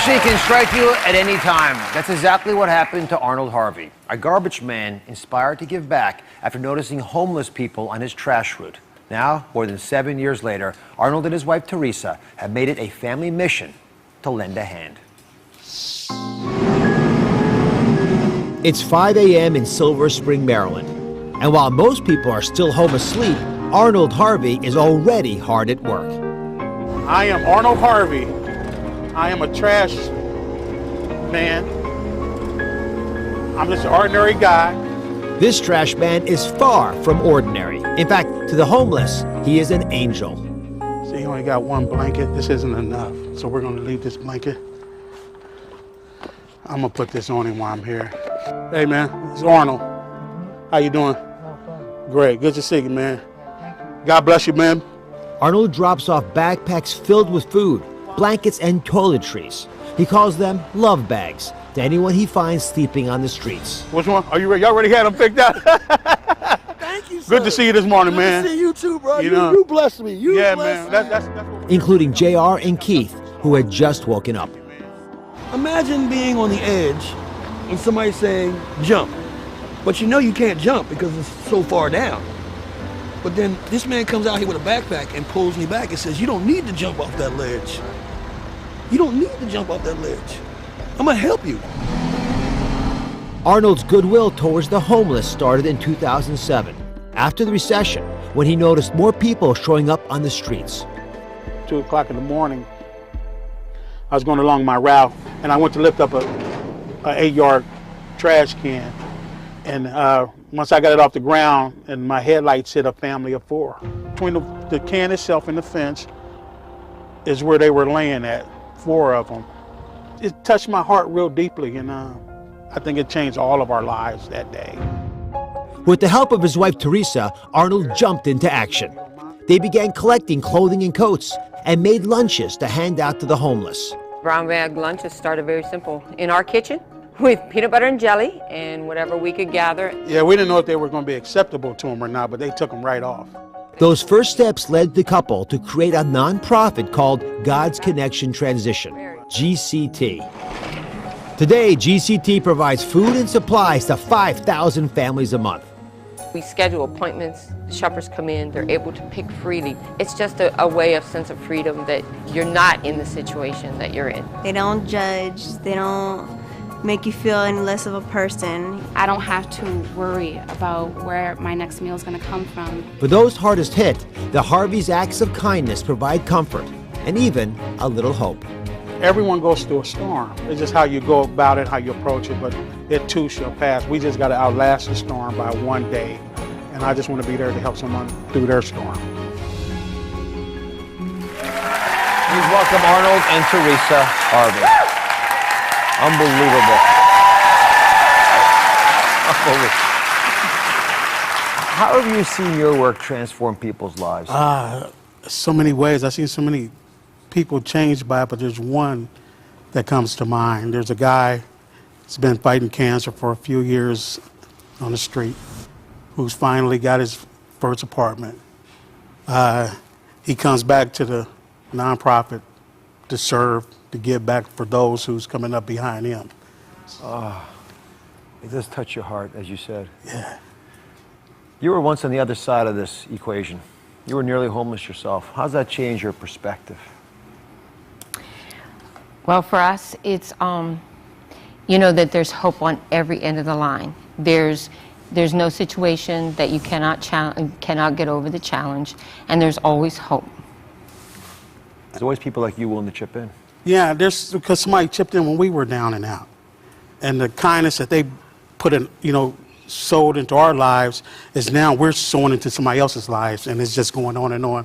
Addiction can strike you at any time. That's exactly what happened to Arnold Harvey, a garbage man inspired to give back after noticing homeless people on his trash route. Now, more than 7 years later, Arnold and his wife Theresa have made it a family mission to lend a hand. It's 5 a.m. in Silver Spring, Maryland. And while most people are still home asleep, Arnold Harvey is already hard at work. I am Arnold Harvey. I am a trash man. I'm just an ordinary guy. This trash man is far from ordinary. In fact, to the homeless, he is an angel. So you only got one blanket. This isn't enough. So we're gonna leave this blanket. I'm gonna put this on him while I'm here. Hey man, it's Arnold. How you doing? Great, good to see you, man. God bless you, man. Arnold drops off backpacks filled with food, blankets, and toiletries. He calls them love bags to anyone he finds sleeping on the streets. Which one? Are you ready? Y'all already had them picked out? Thank you, sir. Good to see you this morning, man. Good to see you too, bro. You You blessed me. You yeah, blessed man. me. That's what we're Including JR and Keith, who had just woken up. Imagine being on the edge and somebody saying, jump. But you know you can't jump because it's so far down. But then this man comes out here with a backpack and pulls me back and says, you don't need to jump off that ledge. You don't need to jump off that ledge. I'm gonna help you. Arnold's goodwill towards the homeless started in 2007, after the recession, when he noticed more people showing up on the streets. 2 o'clock in the morning. I was going along my route, and I went to lift up a 8-yard trash can. And once I got it off the ground, and my headlights hit a family of 4. Between the can itself and the fence is where they were laying at, 4 of them. It touched my heart real deeply, and I think it changed all of our lives that day. With the help of his wife Theresa, Arnold jumped into action. They began collecting clothing and coats and made lunches to hand out to the homeless. Brown bag lunches started very simple. In our kitchen, with peanut butter and jelly and whatever we could gather. Yeah, we didn't know if they were going to be acceptable to them or not, but they took them right off. Those first steps led the couple to create a nonprofit called God's Connection Transition, GCT. Today, GCT provides food and supplies to 5,000 families a month. We schedule appointments, the shoppers come in, they're able to pick freely. It's just a way of sense of freedom that you're not in the situation that you're in. They don't judge, they don't make you feel any less of a person. I don't have to worry about where my next meal is going to come from. For those hardest hit, the Harvey's acts of kindness provide comfort and even a little hope. Everyone goes through a storm. It's just how you go about it, how you approach it, but it too shall pass. We just got to outlast the storm by one day, and I just want to be there to help someone through their storm. Please welcome Arnold and Theresa Harvey. Unbelievable. How have you seen your work transform people's lives? So many ways. I've seen so many people changed by it, but there's one that comes to mind. There's a guy who's been fighting cancer for a few years on the street who's finally got his first apartment. He comes back to the nonprofit to serve, to give back for those who's coming up behind him. It does touch your heart, as you said. Yeah. You were once on the other side of this equation. You were nearly homeless yourself. How's that change your perspective? Well, for us, it's, you know that there's hope on every end of the line. There's no situation that you cannot get over the challenge, and there's always hope. There's always people like you willing to chip in. Yeah, there's because somebody chipped in when we were down and out. And the kindness that they put in, sowed into our lives is now we're sowing into somebody else's lives, and it's just going on and on.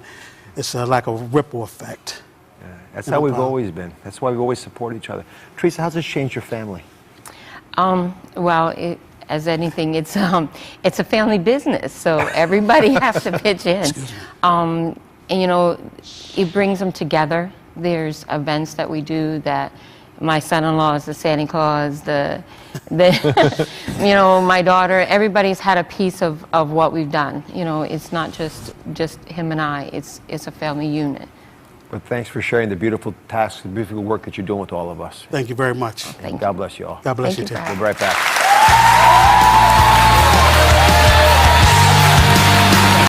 It's like a ripple effect. Yeah, that's how we've always been. That's why we always support each other. Theresa, how's this changed your family? Well, as anything, it's a family business, so everybody has to pitch in. And it brings them together. There's events that we do that my son-in-law is the Santa Claus, my daughter, everybody's had a piece of what we've done. It's not just him and I, it's a family unit. But thanks for sharing the beautiful tasks, the beautiful work that you're doing with all of us. Thank you very much. God bless you all. God bless you Thank too. you for We'll be right back.